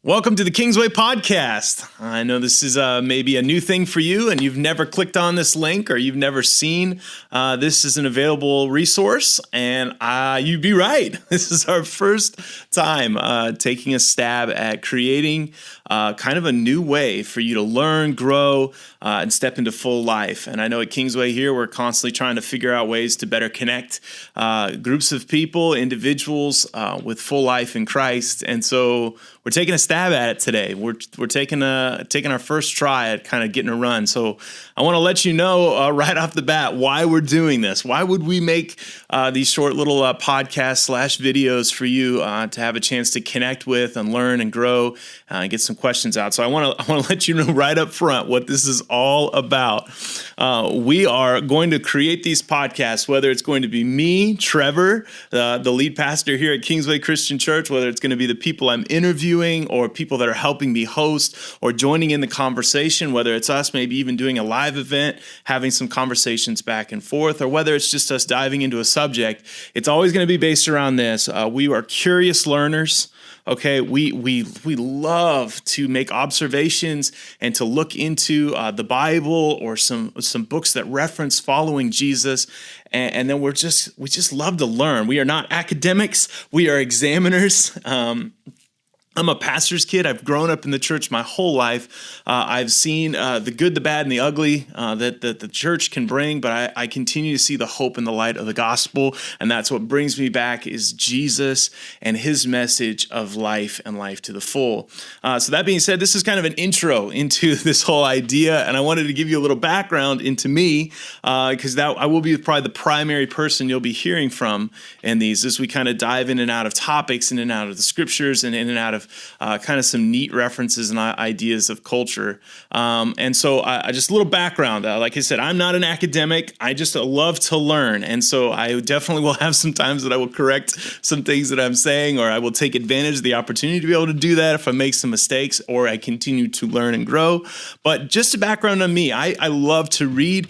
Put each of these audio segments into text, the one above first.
Welcome to the Kingsway Podcast. I know this is maybe a new thing for you and you've never clicked on this link or you've never seen this is an available resource, and you'd be right. This is our first time taking a stab at creating kind of a new way for you to learn, grow, and step into full life. And I know at Kingsway here, we're constantly trying to figure out ways to better connect groups of people, individuals with full life in Christ. And so we're taking a stab at it today. We're taking our first try at kind of getting a run. So I want to let you know right off the bat why we're doing this. Why would we make these short little podcasts / videos for you to have a chance to connect with and learn and grow and get some questions out? So I want to let you know right up front what this is all about. We are going to create these podcasts, whether it's going to be me, Trevor, the lead pastor here at Kingsway Christian Church, whether it's going to be the people I'm interviewing or people that are helping me host or joining in the conversation, whether it's us maybe even doing a live event, having some conversations back and forth, or whether it's just us diving into a subject. It's always going to be based around this. We are curious learners. Okay, we love to make observations and to look into the Bible or some books that reference following Jesus, and then we just love to learn. We are not academics; we are examiners. I'm a pastor's kid. I've grown up in the church my whole life. I've seen the good, the bad, and the ugly that the church can bring, but I continue to see the hope and the light of the gospel, and that's what brings me back is Jesus and his message of life and life to the full. So that being said, this is kind of an intro into this whole idea, and I wanted to give you a little background into me because I will be probably the primary person you'll be hearing from in these as we kind of dive in and out of topics, in and out of the scriptures, and in and out of kind of some neat references and ideas of culture. And so just a little background. Like I said, I'm not an academic. I just love to learn. And so I definitely will have some times that I will correct some things that I'm saying, or I will take advantage of the opportunity to be able to do that if I make some mistakes or I continue to learn and grow. But just a background on me, I love to read,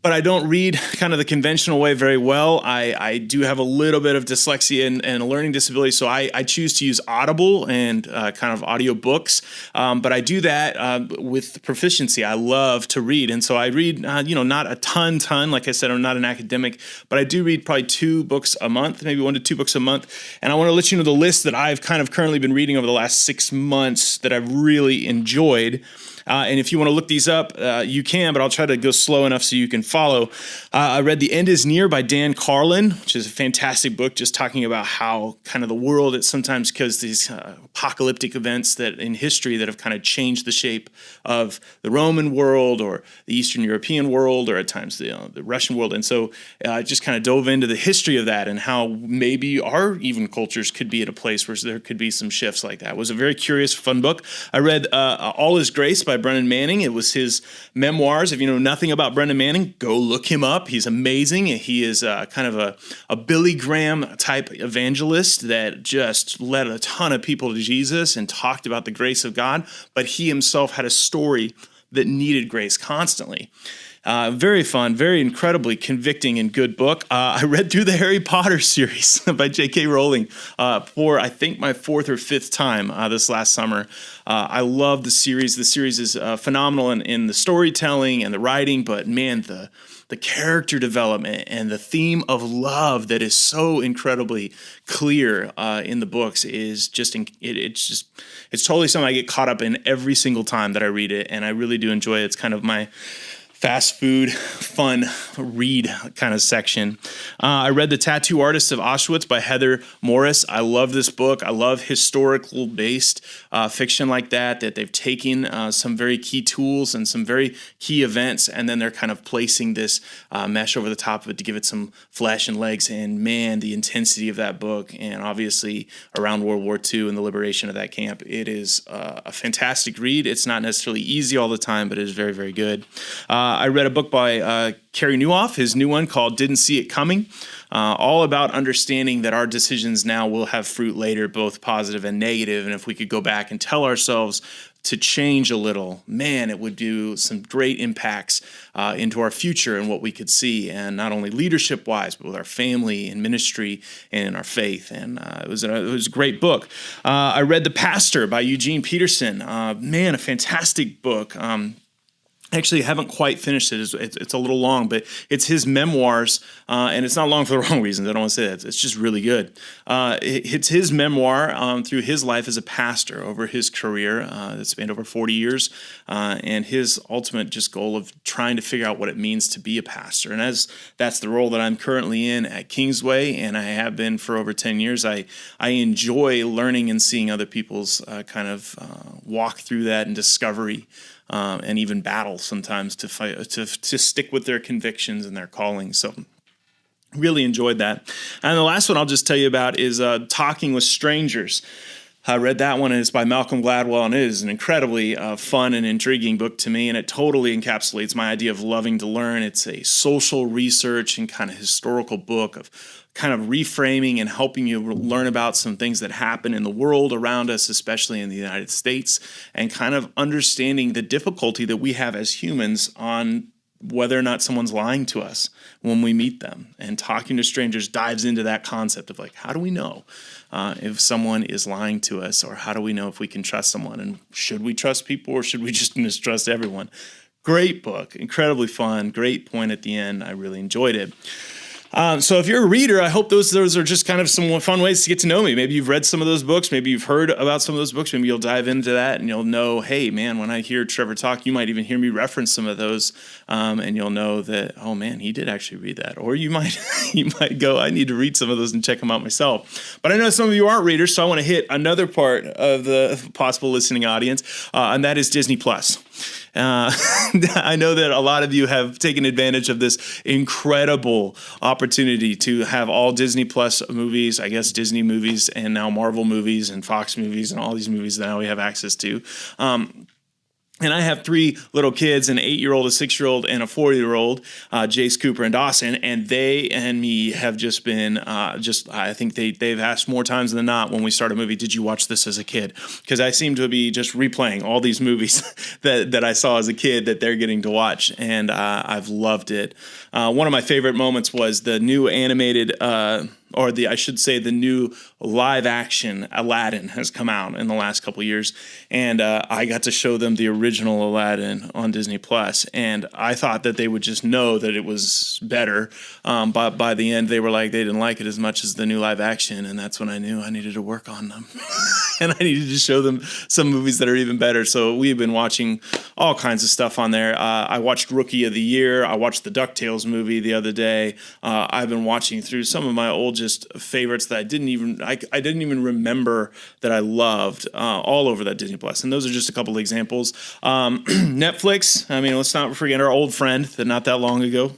but I don't read kind of the conventional way very well. I do have a little bit of dyslexia and a learning disability, so I choose to use Audible and kind of audio books. But I do that with proficiency. I love to read, and so I read, not a ton. Like I said, I'm not an academic, but I do read probably 2 books a month, maybe 1 to 2 books a month. And I want to let you know the list that I've kind of currently been reading over the last 6 months that I've really enjoyed. And if you want to look these up, you can, but I'll try to go slow enough so you can follow. I read The End is Near by Dan Carlin, which is a fantastic book, just talking about how kind of the world, it's sometimes because these apocalyptic events that in history that have kind of changed the shape of the Roman world or the Eastern European world or at times the Russian world. And so I just kind of dove into the history of that and how maybe our even cultures could be at a place where there could be some shifts like that. It was a very curious, fun book. I read All Is Grace by Brennan Manning. It was his memoirs. If you know nothing about Brennan Manning, go look him up. He's amazing. He is kind of a Billy Graham type evangelist that just led a ton of people to Jesus and talked about the grace of God, but he himself had a story that needed grace constantly. Very fun, very incredibly convicting and good book. I read through the Harry Potter series by J.K. Rowling for, I think, my 4th or 5th time this last summer. I love the series. The series is phenomenal in the storytelling and the writing, but man, the character development and the theme of love that is so incredibly clear in the books is just it's totally something I get caught up in every single time that I read it, and I really do enjoy it. It's kind of my fast food, fun read kind of section. I read The Tattoo Artist of Auschwitz by Heather Morris. I love this book. I love historical-based fiction like that they've taken some very key tools and some very key events, and then they're kind of placing this mesh over the top of it to give it some flesh and legs. And man, the intensity of that book, and obviously around World War II and the liberation of that camp, it is a fantastic read. It's not necessarily easy all the time, but it is very, very good. I read a book by Carey Nieuwhof, his new one called Didn't See It Coming, all about understanding that our decisions now will have fruit later, both positive and negative. And if we could go back and tell ourselves to change a little, man, it would do some great impacts into our future and what we could see, and not only leadership-wise, but with our family and ministry and in our faith. And it was a great book. I read The Pastor by Eugene Peterson. Man, a fantastic book. Actually, I haven't quite finished it. It's a little long, but it's his memoirs, and it's not long for the wrong reasons. I don't want to say that. It's just really good. It's his memoir through his life as a pastor over his career that spanned over 40 years, and his ultimate just goal of trying to figure out what it means to be a pastor. And as that's the role that I'm currently in at Kingsway, and I have been for over 10 years, I enjoy learning and seeing other people's kind of walk through that and discovery. And even battle sometimes to fight, to stick with their convictions and their calling. So really enjoyed that. And the last one I'll just tell you about is Talking with Strangers. I read that one, and it's by Malcolm Gladwell, and it is an incredibly fun and intriguing book to me, and it totally encapsulates my idea of loving to learn. It's a social research and kind of historical book of kind of reframing and helping you learn about some things that happen in the world around us, especially in the United States, and kind of understanding the difficulty that we have as humans on whether or not someone's lying to us when we meet them. And Talking to Strangers dives into that concept of like, how do we know if someone is lying to us, or how do we know if we can trust someone, and should we trust people or should we just mistrust everyone? Great book, incredibly fun, great point at the end. I really enjoyed it. So if you're a reader, I hope those are just kind of some fun ways to get to know me. Maybe you've read some of those books. Maybe you've heard about some of those books. Maybe you'll dive into that and you'll know, hey, man, when I hear Trevor talk, you might even hear me reference some of those, and you'll know that, oh, man, he did actually read that. Or you might go, I need to read some of those and check them out myself. But I know some of you aren't readers, so I want to hit another part of the possible listening audience, and that is Disney Plus. I know that a lot of you have taken advantage of this incredible opportunity to have all Disney Plus movies, I guess Disney movies, and now Marvel movies and Fox movies and all these movies that now we have access to. And I have 3 little kids, an 8-year-old, a 6-year-old, and a 4-year-old, Jace, Cooper, and Dawson. And they and me have just been I think they've asked more times than not when we start a movie, did you watch this as a kid? Because I seem to be just replaying all these movies that I saw as a kid that they're getting to watch. And I've loved it. One of my favorite moments was the new animated the new live action Aladdin has come out in the last couple of years, and I got to show them the original Aladdin on Disney Plus, and I thought that they would just know that it was better, but by the end they were like they didn't like it as much as the new live action, and that's when I knew I needed to work on them. And I needed to show them some movies that are even better. So we've been watching all kinds of stuff on there. I watched Rookie of the Year. I watched the DuckTales movie the other day. I've been watching through some of my old just favorites that I didn't even remember that I loved all over that Disney Plus. And those are just a couple of examples. Netflix. I mean, let's not forget our old friend that not that long ago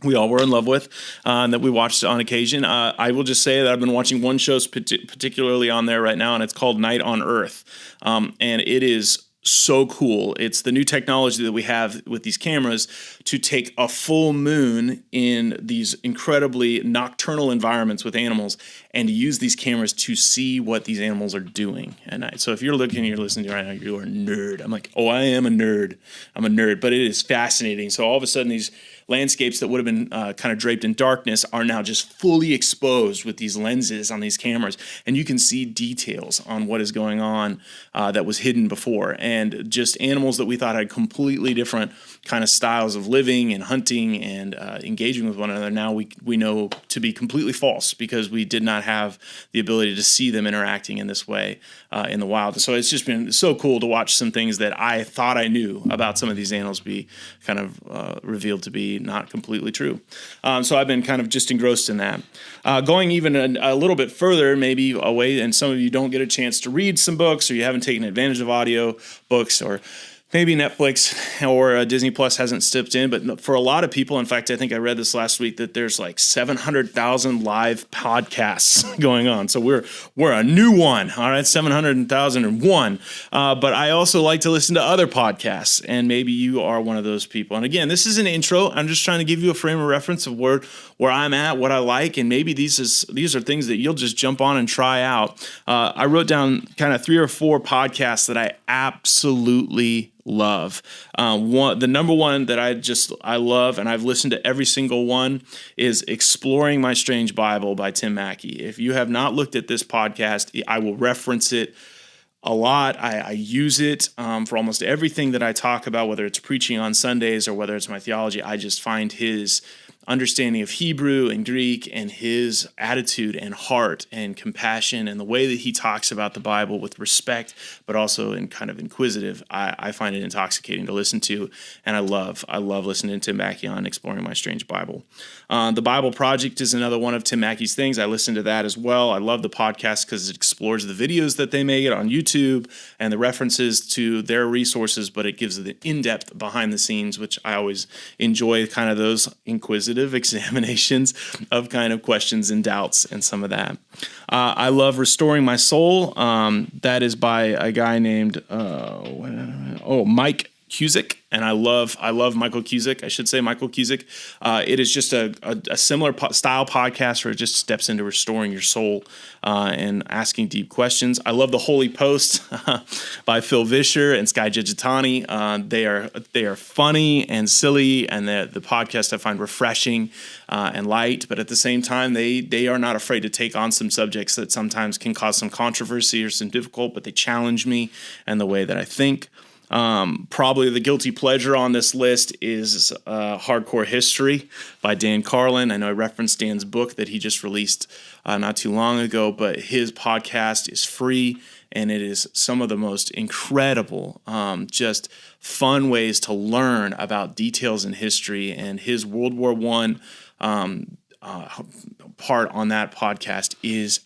we all were in love with, that we watched on occasion. I will just say that I've been watching one show particularly on there right now, and it's called Night on Earth. And it is so cool. It's the new technology that we have with these cameras to take a full moon in these incredibly nocturnal environments with animals and to use these cameras to see what these animals are doing at night. So if you're listening to right now, you're a nerd. I'm like, oh, I am a nerd. I'm a nerd, but it is fascinating. So all of a sudden these landscapes that would have been kind of draped in darkness are now just fully exposed with these lenses on these cameras. And you can see details on what is going on that was hidden before. And just animals that we thought had completely different kind of styles of living and hunting and engaging with one another, now we know to be completely false because we did not have the ability to see them interacting in this way in the wild. So it's just been so cool to watch some things that I thought I knew about some of these animals be kind of revealed to be not completely true. So I've been kind of just engrossed in that. Going even a little bit further, maybe away, and some of you don't get a chance to read some books or you haven't taken advantage of audio books or maybe Netflix or Disney Plus hasn't stepped in, but for a lot of people, in fact, I think I read this last week that there's like 700,000 live podcasts going on. So we're a new one, all right, 700,001. But I also like to listen to other podcasts, and maybe you are one of those people. And again, this is an intro. I'm just trying to give you a frame of reference of where I'm at, what I like, and maybe these are things that you'll just jump on and try out. I wrote down kind of 3 or 4 podcasts that I absolutely love. The number one that I love, and I've listened to every single one, is Exploring My Strange Bible by Tim Mackey. If you have not looked at this podcast, I will reference it a lot. I use it for almost everything that I talk about, whether it's preaching on Sundays or whether it's my theology. I just find his understanding of Hebrew and Greek and his attitude and heart and compassion and the way that he talks about the Bible with respect, but also in kind of inquisitive, I find it intoxicating to listen to. And I love listening to Tim Mackey on Exploring My Strange Bible. The Bible Project is another one of Tim Mackey's things. I listen to that as well. I love the podcast because it explores the videos that they make it on YouTube and the references to their resources, but it gives the in-depth behind the scenes, which I always enjoy, kind of those inquisitive examinations of kind of questions and doubts and some of that. I love Restoring My Soul. That is by a guy named Mike Cusick, and I love Michael Cusick. I should say Michael Cusick. It is just a similar style podcast where it just steps into restoring your soul and asking deep questions. I love The Holy Post by Phil Vischer and Sky Gigitani. They are funny and silly, and the podcast I find refreshing and light, but at the same time, they are not afraid to take on some subjects that sometimes can cause some controversy or some difficult, but they challenge me and the way that I think. Probably the guilty pleasure on this list is Hardcore History by Dan Carlin. I know I referenced Dan's book that he just released not too long ago, but his podcast is free, and it is some of the most incredible, just fun ways to learn about details in history. And his World War I part on that podcast is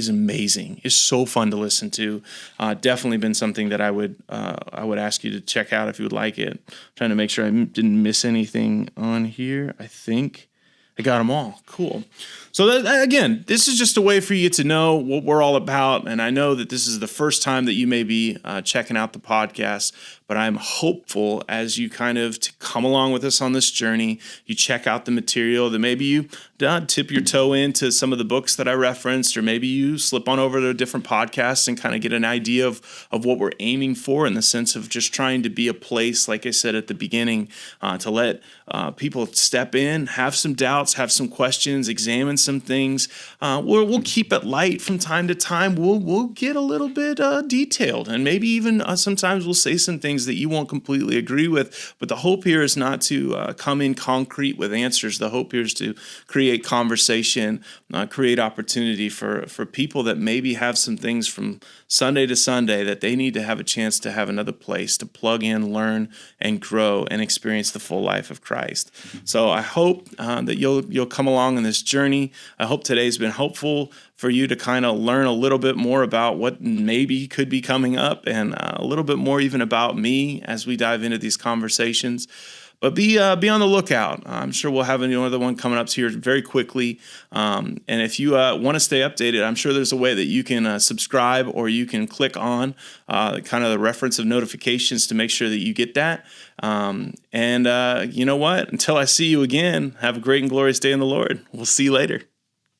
amazing. It's so fun to listen to. Definitely been something that I would ask you to check out if you would like it. I'm trying to make sure I didn't miss anything on here. I think I got them all. Cool. So again, this is just a way for you to know what we're all about. And I know that this is the first time that you may be checking out the podcast, but I'm hopeful as you kind of come along with us on this journey, you check out the material, that maybe you tip your toe into some of the books that I referenced, or maybe you slip on over to different podcasts and kind of get an idea of what we're aiming for, in the sense of just trying to be a place, like I said at the beginning, to let people step in, have some doubts, have some questions, examine some things. We'll keep it light from time to time. We'll get a little bit detailed, and maybe even sometimes we'll say some things that you won't completely agree with. But the hope here is not to come in concrete with answers. The hope here is to create conversation, create opportunity for people that maybe have some things from Sunday to Sunday that they need to have a chance to have another place to plug in, learn, and grow and experience the full life of Christ. So I hope that you'll come along in this journey. I hope today's been helpful for you to kind of learn a little bit more about what maybe could be coming up, and a little bit more even about me as we dive into these conversations. But be on the lookout. I'm sure we'll have another one coming up here very quickly. And if you want to stay updated, I'm sure there's a way that you can subscribe, or you can click on kind of the reference of notifications to make sure that you get that. And you know what? Until I see you again, have a great and glorious day in the Lord. We'll see you later.